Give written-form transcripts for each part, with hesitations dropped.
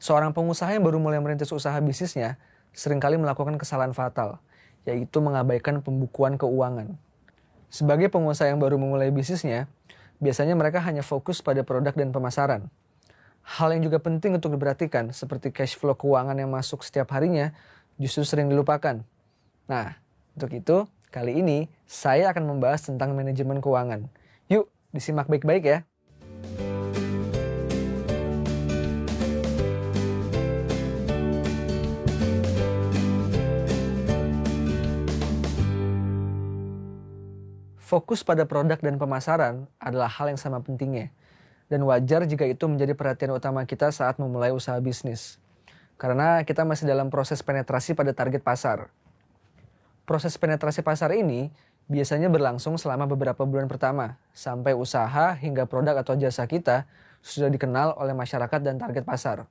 Seorang pengusaha yang baru mulai merintis usaha bisnisnya seringkali melakukan kesalahan fatal, yaitu mengabaikan pembukuan keuangan. Sebagai pengusaha yang baru memulai bisnisnya, biasanya mereka hanya fokus pada produk dan pemasaran. Hal yang juga penting untuk diperhatikan, seperti cash flow keuangan yang masuk setiap harinya, justru sering dilupakan. Nah, untuk itu, kali ini saya akan membahas tentang manajemen keuangan. Yuk, disimak baik-baik ya. Fokus pada produk dan pemasaran adalah hal yang sama pentingnya, dan wajar jika itu menjadi perhatian utama kita saat memulai usaha bisnis. Karena kita masih dalam proses penetrasi pada target pasar. Proses penetrasi pasar ini biasanya berlangsung selama beberapa bulan pertama, sampai usaha hingga produk atau jasa kita sudah dikenal oleh masyarakat dan target pasar.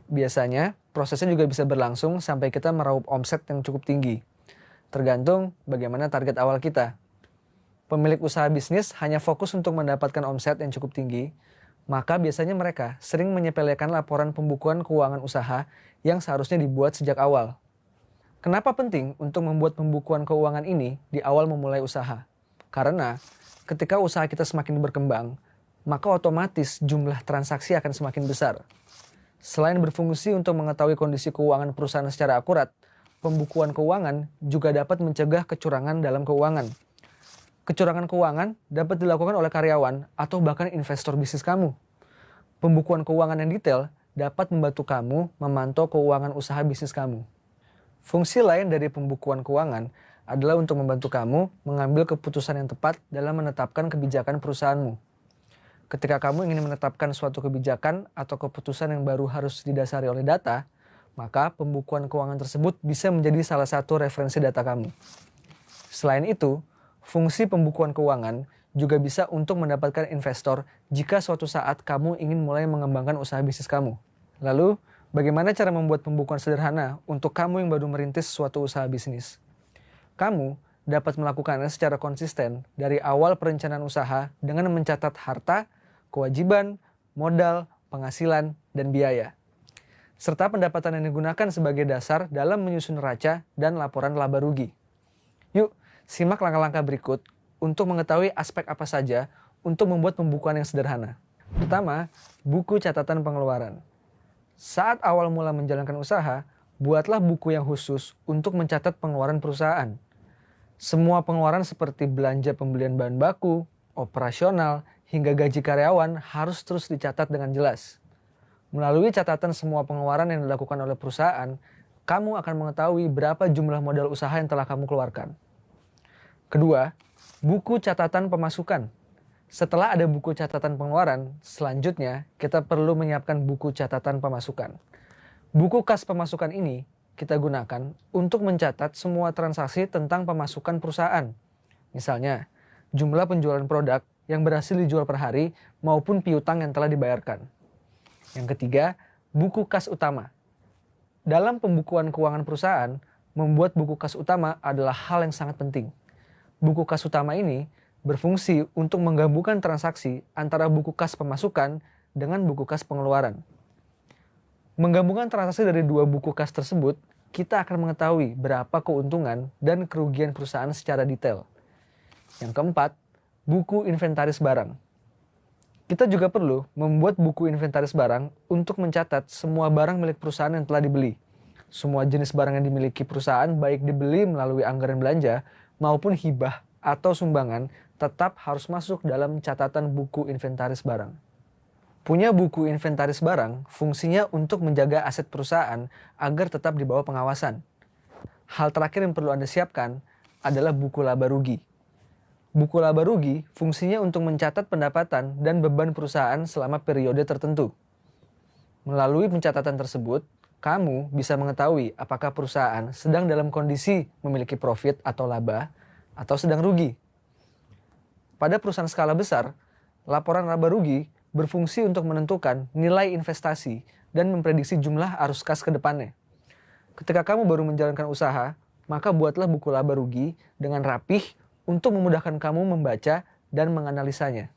Biasanya, prosesnya juga bisa berlangsung sampai kita meraup omset yang cukup tinggi. Tergantung bagaimana target awal kita. Pemilik usaha bisnis hanya fokus untuk mendapatkan omset yang cukup tinggi, maka biasanya mereka sering menyepelekan laporan pembukuan keuangan usaha yang seharusnya dibuat sejak awal. Kenapa penting untuk membuat pembukuan keuangan ini di awal memulai usaha? Karena ketika usaha kita semakin berkembang, maka otomatis jumlah transaksi akan semakin besar. Selain berfungsi untuk mengetahui kondisi keuangan perusahaan secara akurat, pembukuan keuangan juga dapat mencegah kecurangan dalam keuangan. Kecurangan keuangan dapat dilakukan oleh karyawan atau bahkan investor bisnis kamu. Pembukuan keuangan yang detail dapat membantu kamu memantau keuangan usaha bisnis kamu. Fungsi lain dari pembukuan keuangan adalah untuk membantu kamu mengambil keputusan yang tepat dalam menetapkan kebijakan perusahaanmu. Ketika kamu ingin menetapkan suatu kebijakan atau keputusan yang baru harus didasari oleh data, maka pembukuan keuangan tersebut bisa menjadi salah satu referensi data kamu. Selain itu, fungsi pembukuan keuangan juga bisa untuk mendapatkan investor jika suatu saat kamu ingin mulai mengembangkan usaha bisnis kamu. Lalu, bagaimana cara membuat pembukuan sederhana untuk kamu yang baru merintis suatu usaha bisnis? Kamu dapat melakukannya secara konsisten dari awal perencanaan usaha dengan mencatat harta, kewajiban, modal, penghasilan, dan biaya. Serta pendapatan yang digunakan sebagai dasar dalam menyusun neraca dan laporan laba rugi. Yuk, simak langkah-langkah berikut untuk mengetahui aspek apa saja untuk membuat pembukuan yang sederhana. Pertama, buku catatan pengeluaran. Saat awal mula menjalankan usaha, buatlah buku yang khusus untuk mencatat pengeluaran perusahaan. Semua pengeluaran seperti belanja pembelian bahan baku, operasional, hingga gaji karyawan harus terus dicatat dengan jelas. Melalui catatan semua pengeluaran yang dilakukan oleh perusahaan, kamu akan mengetahui berapa jumlah modal usaha yang telah kamu keluarkan. Kedua, buku catatan pemasukan. Setelah ada buku catatan pengeluaran, selanjutnya kita perlu menyiapkan buku catatan pemasukan. Buku kas pemasukan ini kita gunakan untuk mencatat semua transaksi tentang pemasukan perusahaan. Misalnya, jumlah penjualan produk yang berhasil dijual per hari maupun piutang yang telah dibayarkan. Yang ketiga, buku kas utama. Dalam pembukuan keuangan perusahaan, membuat buku kas utama adalah hal yang sangat penting. Buku kas utama ini berfungsi untuk menggabungkan transaksi antara buku kas pemasukan dengan buku kas pengeluaran. Menggabungkan transaksi dari dua buku kas tersebut, kita akan mengetahui berapa keuntungan dan kerugian perusahaan secara detail. Yang keempat, buku inventaris barang. Kita juga perlu membuat buku inventaris barang untuk mencatat semua barang milik perusahaan yang telah dibeli. Semua jenis barang yang dimiliki perusahaan, baik dibeli melalui anggaran belanja maupun hibah atau sumbangan, tetap harus masuk dalam catatan buku inventaris barang. Punya buku inventaris barang fungsinya untuk menjaga aset perusahaan agar tetap di bawah pengawasan. Hal terakhir yang perlu Anda siapkan adalah buku laba rugi. Buku laba rugi fungsinya untuk mencatat pendapatan dan beban perusahaan selama periode tertentu. Melalui pencatatan tersebut, kamu bisa mengetahui apakah perusahaan sedang dalam kondisi memiliki profit atau laba, atau sedang rugi. Pada perusahaan skala besar, laporan laba rugi berfungsi untuk menentukan nilai investasi dan memprediksi jumlah arus kas ke depannya. Ketika kamu baru menjalankan usaha, maka buatlah buku laba rugi dengan rapih untuk memudahkan kamu membaca dan menganalisanya.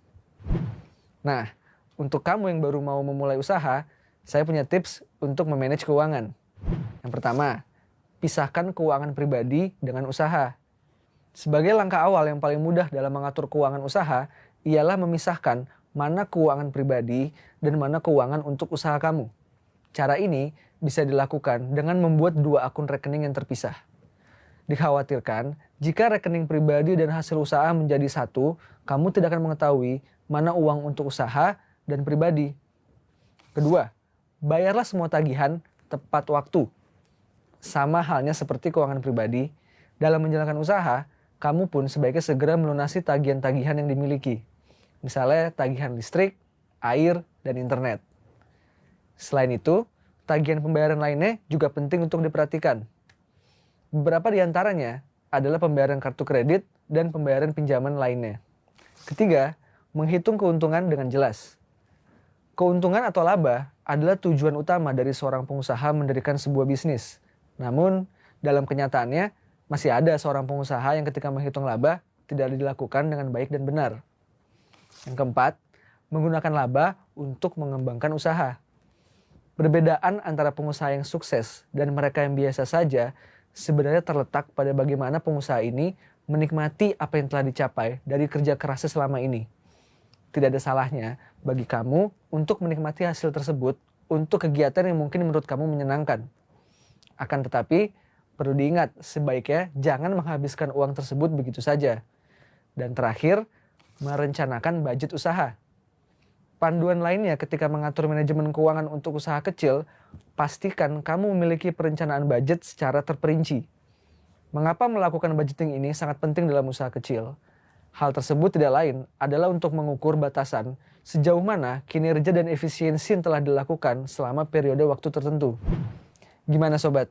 Nah, untuk kamu yang baru mau memulai usaha, Saya punya tips untuk memanage keuangan. Yang pertama, pisahkan keuangan pribadi dengan usaha. Sebagai langkah awal yang paling mudah dalam mengatur keuangan usaha, ialah memisahkan mana keuangan pribadi dan mana keuangan untuk usaha kamu. Cara ini bisa dilakukan dengan membuat 2 akun rekening yang terpisah. Dikhawatirkan, jika rekening pribadi dan hasil usaha menjadi satu, kamu tidak akan mengetahui mana uang untuk usaha dan pribadi. Kedua, bayarlah semua tagihan tepat waktu. Sama halnya seperti keuangan pribadi, dalam menjalankan usaha, kamu pun sebaiknya segera melunasi tagihan-tagihan yang dimiliki. Misalnya tagihan listrik, air, dan internet. Selain itu, tagihan pembayaran lainnya juga penting untuk diperhatikan. Beberapa di antaranya adalah pembayaran kartu kredit dan pembayaran pinjaman lainnya. Ketiga, menghitung keuntungan dengan jelas. Keuntungan atau laba adalah tujuan utama dari seorang pengusaha mendirikan sebuah bisnis. Namun, dalam kenyataannya, masih ada seorang pengusaha yang ketika menghitung laba tidak dilakukan dengan baik dan benar. Yang keempat, menggunakan laba untuk mengembangkan usaha. Perbedaan antara pengusaha yang sukses dan mereka yang biasa saja sebenarnya terletak pada bagaimana pengusaha ini menikmati apa yang telah dicapai dari kerja kerasnya selama ini. Tidak ada salahnya bagi kamu untuk menikmati hasil tersebut untuk kegiatan yang mungkin menurut kamu menyenangkan. Akan tetapi, perlu diingat sebaiknya jangan menghabiskan uang tersebut begitu saja. Dan terakhir, merencanakan budget usaha. Panduan lainnya ketika mengatur manajemen keuangan untuk usaha kecil, pastikan kamu memiliki perencanaan budget secara terperinci. Mengapa melakukan budgeting ini sangat penting dalam usaha kecil? Hal tersebut tidak lain adalah untuk mengukur batasan sejauh mana kinerja dan efisiensi yang telah dilakukan selama periode waktu tertentu. Gimana sobat?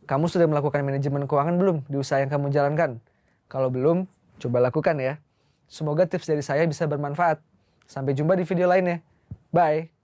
Kamu sudah melakukan manajemen keuangan belum di usaha yang kamu jalankan? Kalau belum, coba lakukan ya. Semoga tips dari saya bisa bermanfaat. Sampai jumpa di video lainnya. Bye!